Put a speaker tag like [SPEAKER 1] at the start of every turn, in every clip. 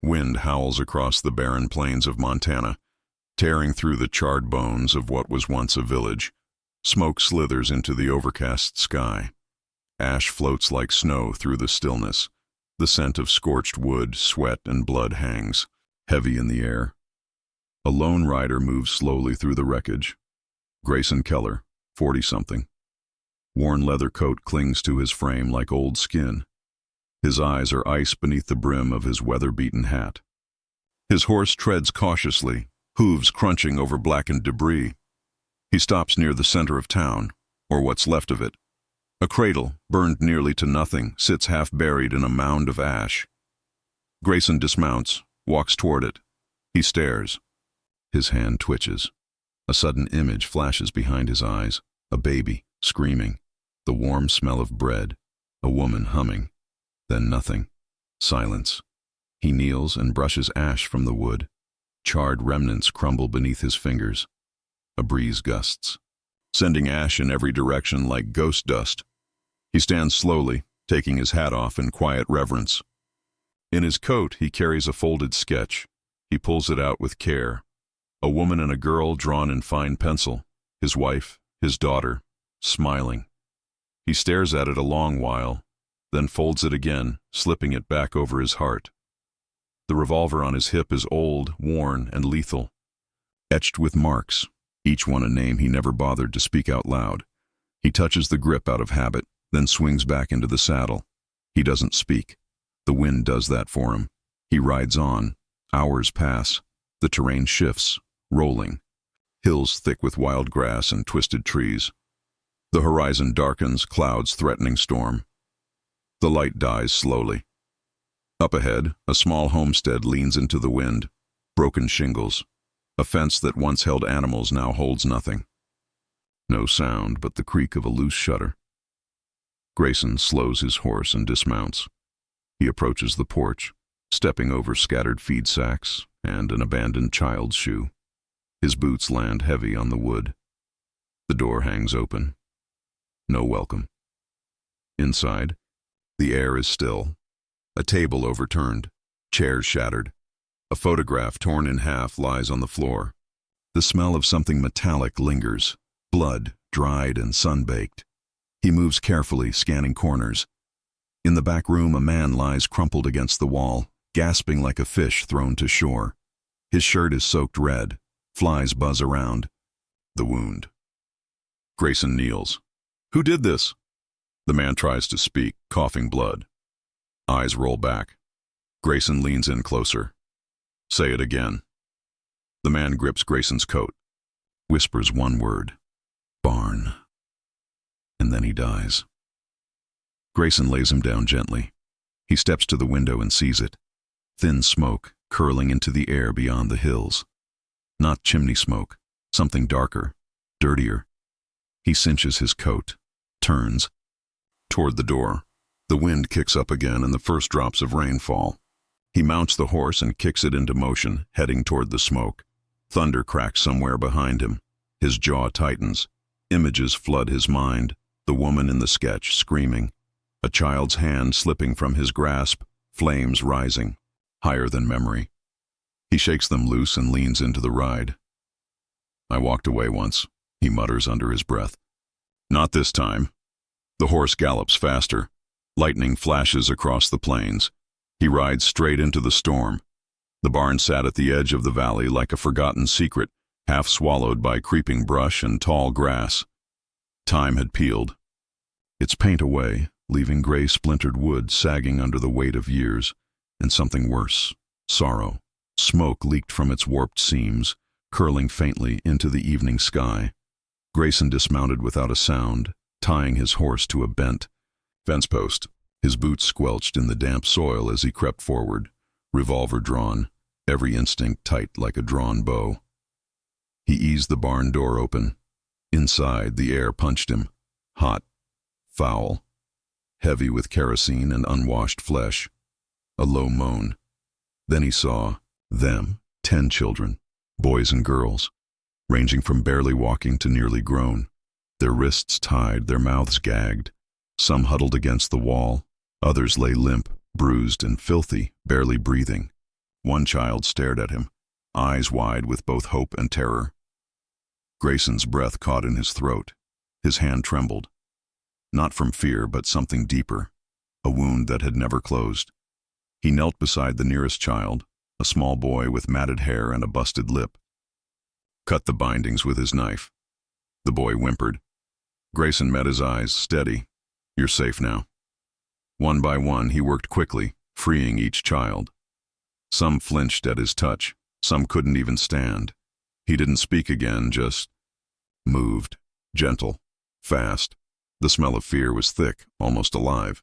[SPEAKER 1] Wind howls across the barren plains of Montana, tearing through the charred bones of what was once a village. Smoke slithers into the overcast sky. Ash floats like snow through the stillness. The scent of scorched wood, sweat, and blood hangs, heavy in the air. A lone rider moves slowly through the wreckage. Grayson Keller, 40-something. Worn leather coat clings to his frame like old skin. His eyes are ice beneath the brim of his weather-beaten hat. His horse treads cautiously, hooves crunching over blackened debris. He stops near the center of town, or what's left of it. A cradle, burned nearly to nothing, sits half buried in a mound of ash. Grayson dismounts, walks toward it. He stares. His hand twitches. A sudden image flashes behind his eyes. A baby, screaming. The warm smell of bread. A woman humming. Then nothing. Silence. He kneels and brushes ash from the wood. Charred remnants crumble beneath his fingers. A breeze gusts, sending ash in every direction like ghost dust. He stands slowly, taking his hat off in quiet reverence. In his coat, he carries a folded sketch. He pulls it out with care. A woman and a girl drawn in fine pencil. His wife, his daughter, smiling. He stares at it a long while, then folds it again, slipping it back over his heart. The revolver on his hip is old, worn, and lethal. Etched with marks, each one a name he never bothered to speak out loud. He touches the grip out of habit, then swings back into the saddle. He doesn't speak. The wind does that for him. He rides on. Hours pass. The terrain shifts, rolling. Hills thick with wild grass and twisted trees. The horizon darkens, clouds threatening storm. The light dies slowly. Up ahead, a small homestead leans into the wind. Broken shingles. A fence that once held animals now holds nothing. No sound but the creak of a loose shutter. Grayson slows his horse and dismounts. He approaches the porch, stepping over scattered feed sacks and an abandoned child's shoe. His boots land heavy on the wood. The door hangs open. No welcome. Inside, the air is still. A table overturned, chairs shattered. A photograph torn in half lies on the floor. The smell of something metallic lingers, blood, dried and sun-baked. He moves carefully, scanning corners. In the back room, a man lies crumpled against the wall, gasping like a fish thrown to shore. His shirt is soaked red. Flies buzz around. The wound. Grayson kneels. "Who did this?" The man tries to speak, coughing blood. Eyes roll back. Grayson leans in closer. "Say it again." The man grips Grayson's coat, whispers one word. "Barn." And then he dies. Grayson lays him down gently. He steps to the window and sees it. Thin smoke curling into the air beyond the hills. Not chimney smoke, something darker, dirtier. He cinches his coat, turns. Toward the door. The wind kicks up again and the first drops of rain fall. He mounts the horse and kicks it into motion, heading toward the smoke. Thunder cracks somewhere behind him. His jaw tightens. Images flood his mind. The woman in the sketch, screaming. A child's hand slipping from his grasp, flames rising, higher than memory. He shakes them loose and leans into the ride. "I walked away once," he mutters under his breath. "Not this time." The horse gallops faster. Lightning flashes across the plains. He rides straight into the storm. The barn sat at the edge of the valley like a forgotten secret, half swallowed by creeping brush and tall grass. Time had peeled its paint away, leaving gray splintered wood sagging under the weight of years, and something worse, sorrow. Smoke leaked from its warped seams, curling faintly into the evening sky. Grayson dismounted without a sound, tying his horse to a bent fence post. His boots squelched in the damp soil as he crept forward, revolver drawn, every instinct tight like a drawn bow. He eased the barn door open. Inside, the air punched him, hot, foul, heavy with kerosene and unwashed flesh. A low moan. Then he saw them, 10 children, boys and girls, ranging from barely walking to nearly grown, their wrists tied, their mouths gagged. Some huddled against the wall, others lay limp, bruised and filthy, barely breathing. One child stared at him, eyes wide with both hope and terror. Grayson's breath caught in his throat. His hand trembled. Not from fear, but something deeper, a wound that had never closed. He knelt beside the nearest child, a small boy with matted hair and a busted lip. Cut the bindings with his knife. The boy whimpered. Grayson met his eyes, steady. You're safe now. One by one, he worked quickly, freeing each child. Some flinched at his touch. Some couldn't even stand. He didn't speak again, just moved, gentle, fast. The smell of fear was thick, almost alive.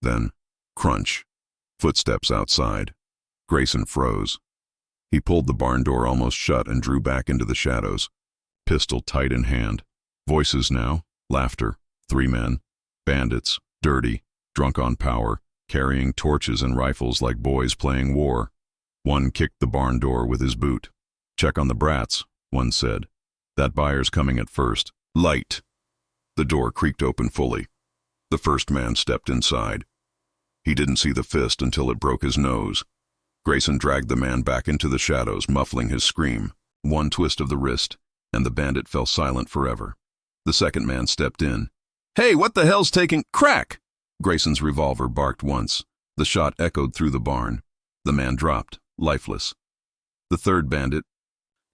[SPEAKER 1] Then, crunch. Footsteps outside. Grayson froze. He pulled the barn door almost shut and drew back into the shadows, pistol tight in hand. Voices now, laughter, 3 men, bandits, dirty, drunk on power, carrying torches and rifles like boys playing war. One kicked the barn door with his boot. Check on the brats, one said. That buyer's coming at first. Light. The door creaked open fully. The first man stepped inside. He didn't see the fist until it broke his nose. Grayson dragged the man back into the shadows, muffling his scream. One twist of the wrist, and the bandit fell silent forever. The second man stepped in. Hey, what the hell's taking— Crack! Grayson's revolver barked once. The shot echoed through the barn. The man dropped, lifeless. The third bandit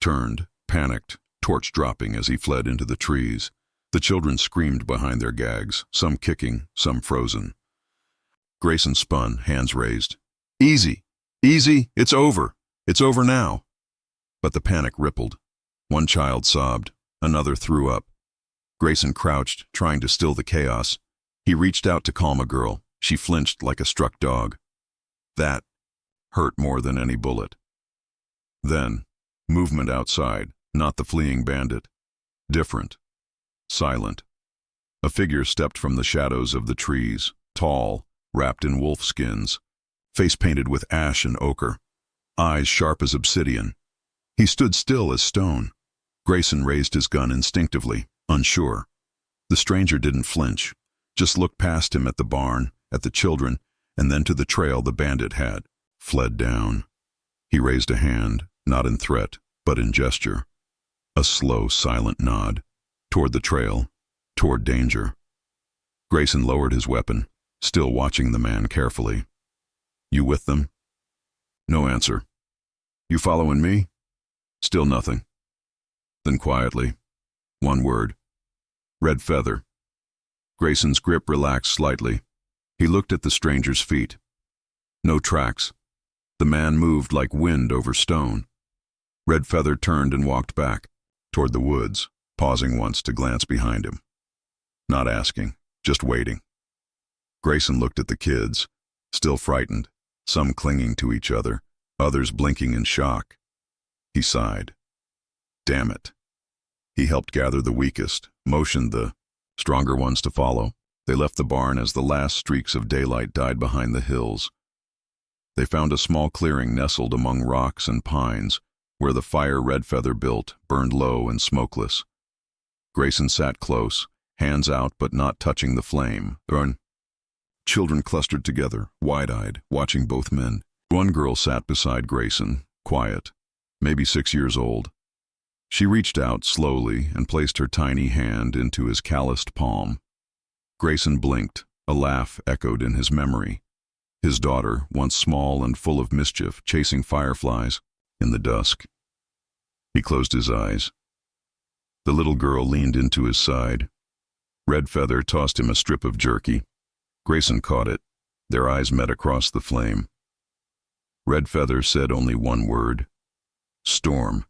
[SPEAKER 1] turned, panicked, torch dropping as he fled into the trees. The children screamed behind their gags, some kicking, some frozen. Grayson spun, hands raised. Easy! Easy! It's over! It's over now! But the panic rippled. One child sobbed. Another threw up. Grayson crouched, trying to still the chaos. He reached out to calm a girl. She flinched like a struck dog. That hurt more than any bullet. Then, movement outside, not the fleeing bandit. Different. Silent. A figure stepped from the shadows of the trees, tall, wrapped in wolf skins, face painted with ash and ochre, eyes sharp as obsidian. He stood still as stone. Grayson raised his gun instinctively, unsure. The stranger didn't flinch, just looked past him at the barn, at the children, and then to the trail the bandit had fled down. He raised a hand, not in threat, but in gesture. A slow, silent nod, toward the trail, toward danger. Grayson lowered his weapon, still watching the man carefully. You with them? No answer. You following me? Still nothing. Then quietly, one word. Red feather. Grayson's grip relaxed slightly. He looked at the stranger's feet. No tracks. The man moved like wind over stone. Red feather turned and walked back, toward the woods, pausing once to glance behind him. Not asking, just waiting. Grayson looked at the kids, still frightened, some clinging to each other, others blinking in shock. He sighed. Damn it. He helped gather the weakest, motioned the stronger ones to follow. They left the barn as the last streaks of daylight died behind the hills. They found a small clearing nestled among rocks and pines, where the fire Red Feather built burned low and smokeless. Grayson sat close, hands out but not touching the flame. Children clustered together, wide-eyed, watching both men. One girl sat beside Grayson, quiet, maybe 6 years old. She reached out slowly and placed her tiny hand into his calloused palm. Grayson blinked, a laugh echoed in his memory. His daughter, once small and full of mischief, chasing fireflies in the dusk. He closed his eyes. The little girl leaned into his side. Red Feather tossed him a strip of jerky. Grayson caught it. Their eyes met across the flame. Red Feather said only one word, storm,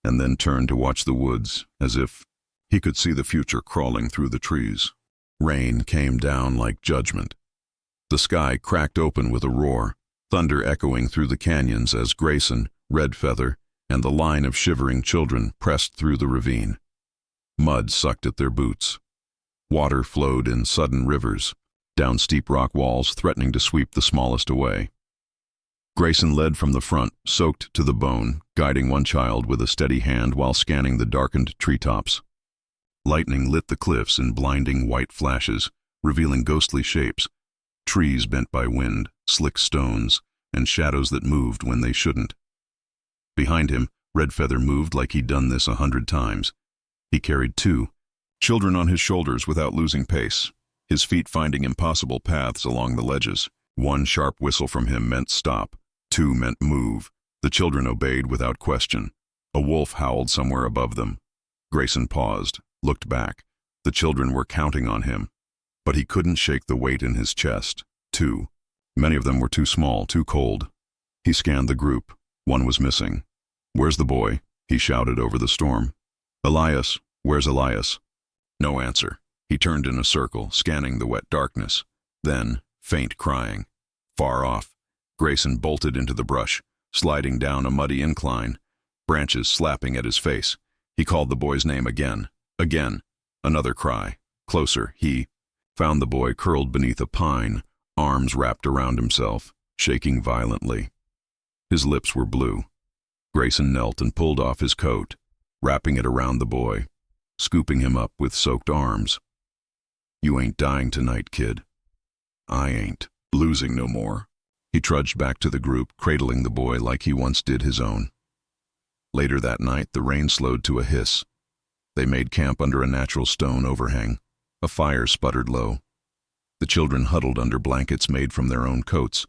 [SPEAKER 1] and then turned to watch the woods as if he could see the future crawling through the trees. Rain came down like judgment. The sky cracked open with a roar, thunder echoing through the canyons as Grayson, Red Feather, and the line of shivering children pressed through the ravine. Mud sucked at their boots. Water flowed in sudden rivers, down steep rock walls threatening to sweep the smallest away. Grayson led from the front, soaked to the bone, guiding one child with a steady hand while scanning the darkened treetops. Lightning lit the cliffs in blinding white flashes, revealing ghostly shapes. Trees bent by wind, slick stones, and shadows that moved when they shouldn't. Behind him, Redfeather moved like he'd done this 100 times. He carried 2 children on his shoulders without losing pace, his feet finding impossible paths along the ledges. 1 sharp whistle from him meant stop, 2 meant move. The children obeyed without question. A wolf howled somewhere above them. Grayson paused, looked back. The children were counting on him, but he couldn't shake the weight in his chest. 2. Many of them were too small, too cold. He scanned the group. 1 was missing. "Where's the boy?" he shouted over the storm. "Elias, where's Elias?" No answer. He turned in a circle, scanning the wet darkness. Then, faint crying. Far off, Grayson bolted into the brush, sliding down a muddy incline, branches slapping at his face. He called the boy's name again. Again. Another cry. Closer. He found the boy curled beneath a pine, arms wrapped around himself, shaking violently. His lips were blue. Grayson knelt and pulled off his coat, wrapping it around the boy, scooping him up with soaked arms. "You ain't dying tonight, kid. I ain't losing no more." He trudged back to the group, cradling the boy like he once did his own. Later that night, the rain slowed to a hiss. They made camp under a natural stone overhang. A fire sputtered low. The children huddled under blankets made from their own coats,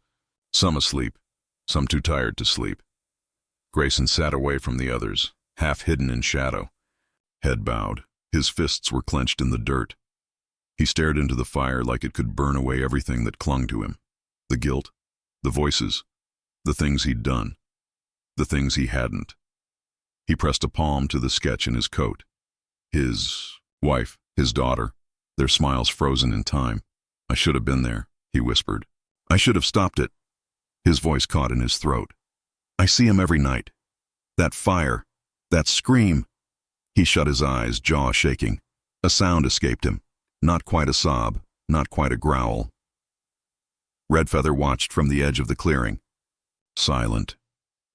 [SPEAKER 1] some asleep, some too tired to sleep. Grayson sat away from the others, half hidden in shadow, head bowed. His fists were clenched in the dirt. He stared into the fire like it could burn away everything that clung to him. The guilt, the voices, the things he'd done, the things he hadn't. He pressed a palm to the sketch in his coat. His wife, his daughter, their smiles frozen in time. "I should have been there," he whispered. "I should have stopped it." His voice caught in his throat. "I see him every night. That fire, that scream." He shut his eyes, jaw shaking. A sound escaped him. Not quite a sob, not quite a growl. Redfeather watched from the edge of the clearing. Silent.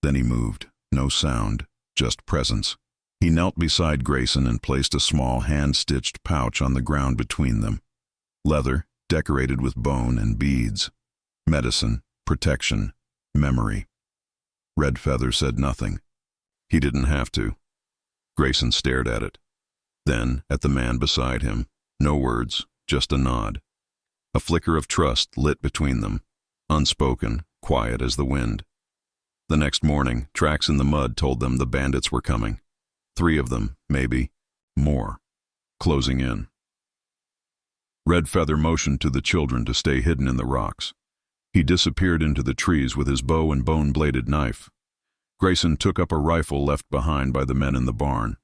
[SPEAKER 1] Then he moved. No sound, just presence. He knelt beside Grayson and placed a small hand-stitched pouch on the ground between them. Leather, decorated with bone and beads. Medicine, protection, memory. Redfeather said nothing. He didn't have to. Grayson stared at it. Then at the man beside him. No words, just a nod. A flicker of trust lit between them, unspoken, quiet as the wind. The next morning, tracks in the mud told them the bandits were coming. 3 of them, maybe, more, closing in. Redfeather motioned to the children to stay hidden in the rocks. He disappeared into the trees with his bow and bone-bladed knife. Grayson took up a rifle left behind by the men in the barn.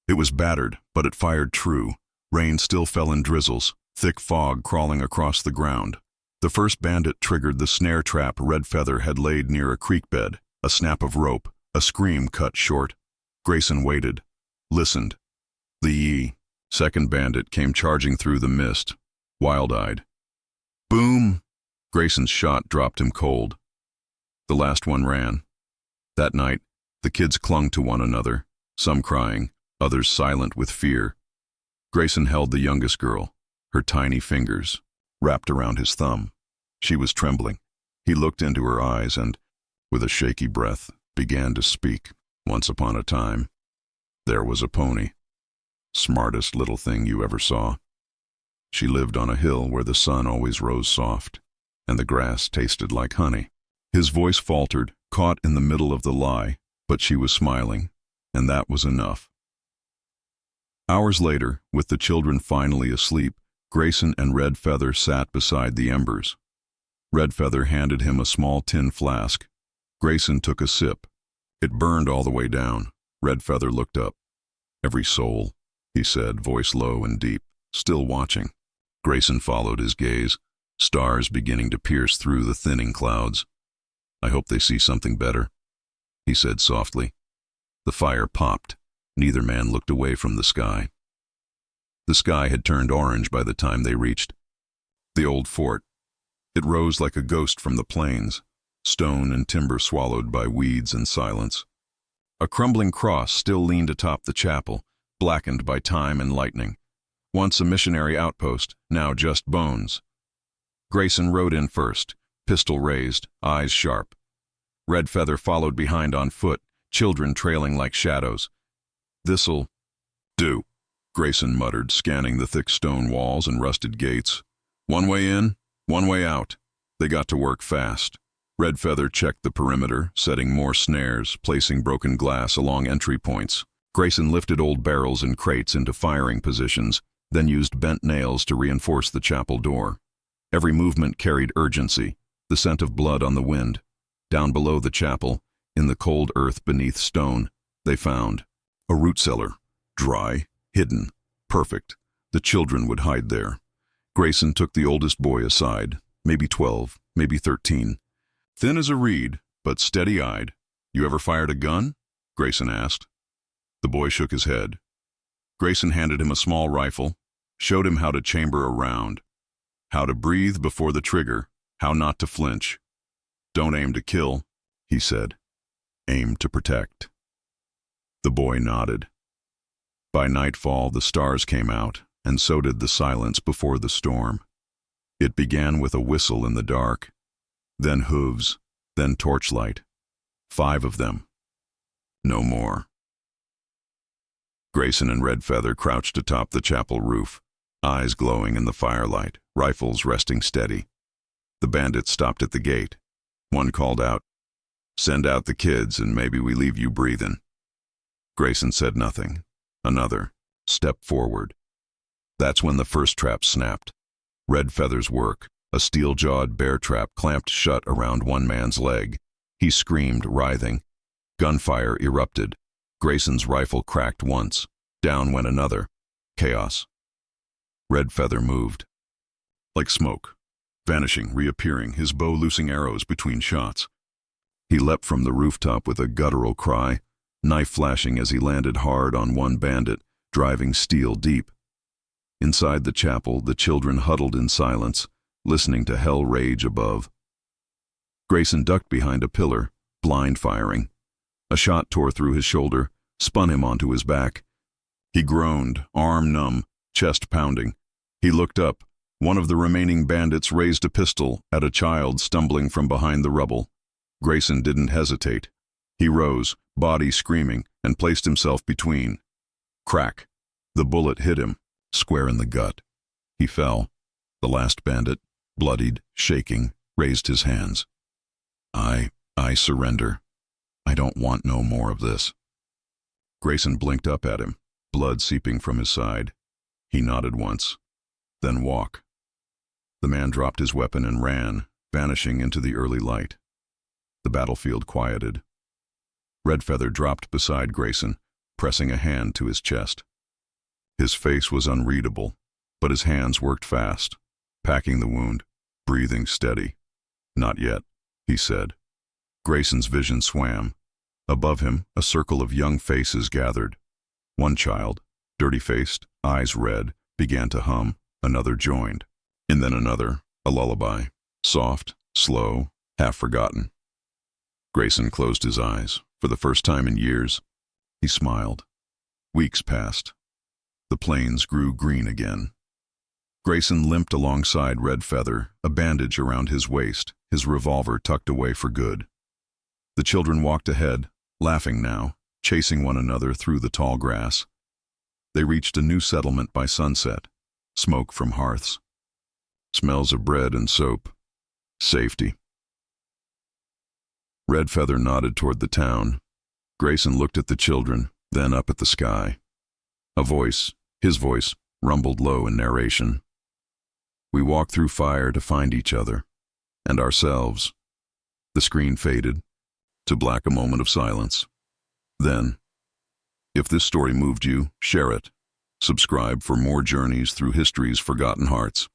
[SPEAKER 1] It was battered, but it fired true. Rain still fell in drizzles, thick fog crawling across the ground. The first bandit triggered the snare trap Redfeather had laid near a creek bed. A snap of rope, a scream cut short. Grayson waited, listened. The second bandit came charging through the mist, wild-eyed. Boom! Grayson's shot dropped him cold. The last one ran. That night, the kids clung to one another, some crying, others silent with fear. Grayson held the youngest girl, her tiny fingers wrapped around his thumb. She was trembling. He looked into her eyes and, with a shaky breath, began to speak. "Once upon a time, there was a pony. Smartest little thing you ever saw. She lived on a hill where the sun always rose soft, and the grass tasted like honey." His voice faltered, caught in the middle of the lie, but she was smiling, and that was enough. Hours later, with the children finally asleep, Grayson and Redfeather sat beside the embers. Redfeather handed him a small tin flask. Grayson took a sip. It burned all the way down. Redfeather looked up. "Every soul," he said, voice low and deep, still watching. Grayson followed his gaze, stars beginning to pierce through the thinning clouds. "I hope they see something better," he said softly. The fire popped. Neither man looked away from the sky. The sky had turned orange by the time they reached the old fort. It rose like a ghost from the plains, stone and timber swallowed by weeds and silence. A crumbling cross still leaned atop the chapel, blackened by time and lightning. Once a missionary outpost, now just bones. Grayson rode in first, pistol raised, eyes sharp. Red Feather followed behind on foot, children trailing like shadows. "This'll do," Grayson muttered, scanning the thick stone walls and rusted gates. "One way in, one way out." They got to work fast. Red Feather checked the perimeter, setting more snares, placing broken glass along entry points. Grayson lifted old barrels and crates into firing positions, then used bent nails to reinforce the chapel door. Every movement carried urgency, the scent of blood on the wind. Down below the chapel, in the cold earth beneath stone, they found a root cellar, dry, hidden, perfect. The children would hide there. Grayson took the oldest boy aside, maybe 12, maybe 13. Thin as a reed, but steady-eyed. "You ever fired a gun?" Grayson asked. The boy shook his head. Grayson handed him a small rifle, showed him how to chamber a round, how to breathe before the trigger, how not to flinch. "Don't aim to kill," he said. "Aim to protect." The boy nodded. By nightfall, the stars came out, and so did the silence before the storm. It began with a whistle in the dark, then hooves, then torchlight. 5 of them. No more. Grayson and Red Feather crouched atop the chapel roof, eyes glowing in the firelight, rifles resting steady. The bandits stopped at the gate. One called out, "Send out the kids and maybe we leave you breathing." Grayson said nothing. Another, "Step forward." That's when the first trap snapped. Red Feather's work, a steel-jawed bear trap clamped shut around one man's leg. He screamed, writhing. Gunfire erupted. Grayson's rifle cracked once. Down went another. Chaos. Red Feather moved. Like smoke. Vanishing, reappearing, his bow loosing arrows between shots. He leapt from the rooftop with a guttural cry, knife flashing as he landed hard on one bandit, driving steel deep. Inside the chapel, the children huddled in silence, listening to hell rage above. Grayson ducked behind a pillar, blind firing. A shot tore through his shoulder, spun him onto his back. He groaned, arm numb, chest pounding. He looked up. One of the remaining bandits raised a pistol at a child stumbling from behind the rubble. Grayson didn't hesitate. He rose, body screaming, and placed himself between. Crack. The bullet hit him, square in the gut. He fell. The last bandit, bloodied, shaking, raised his hands. I surrender. I don't want no more of this." Grayson blinked up at him, blood seeping from his side. He nodded once. "Then walk." The man dropped his weapon and ran, vanishing into the early light. The battlefield quieted. Red Feather dropped beside Grayson, pressing a hand to his chest. His face was unreadable, but his hands worked fast, packing the wound, breathing steady. "Not yet," he said. Grayson's vision swam. Above him, a circle of young faces gathered. One child, dirty-faced, eyes red, began to hum. Another joined. And then another, a lullaby, soft, slow, half-forgotten. Grayson closed his eyes. For the first time in years, he smiled. Weeks passed. The plains grew green again. Grayson limped alongside Red Feather, a bandage around his waist, his revolver tucked away for good. The children walked ahead, laughing now, chasing one another through the tall grass. They reached a new settlement by sunset, smoke from hearths, smells of bread and soap, safety. Red Feather nodded toward the town. Grayson looked at the children, then up at the sky. A voice, his voice, rumbled low in narration. "We walked through fire to find each other, and ourselves." The screen faded, to black a moment of silence. Then, if this story moved you, share it. Subscribe for more journeys through history's forgotten hearts.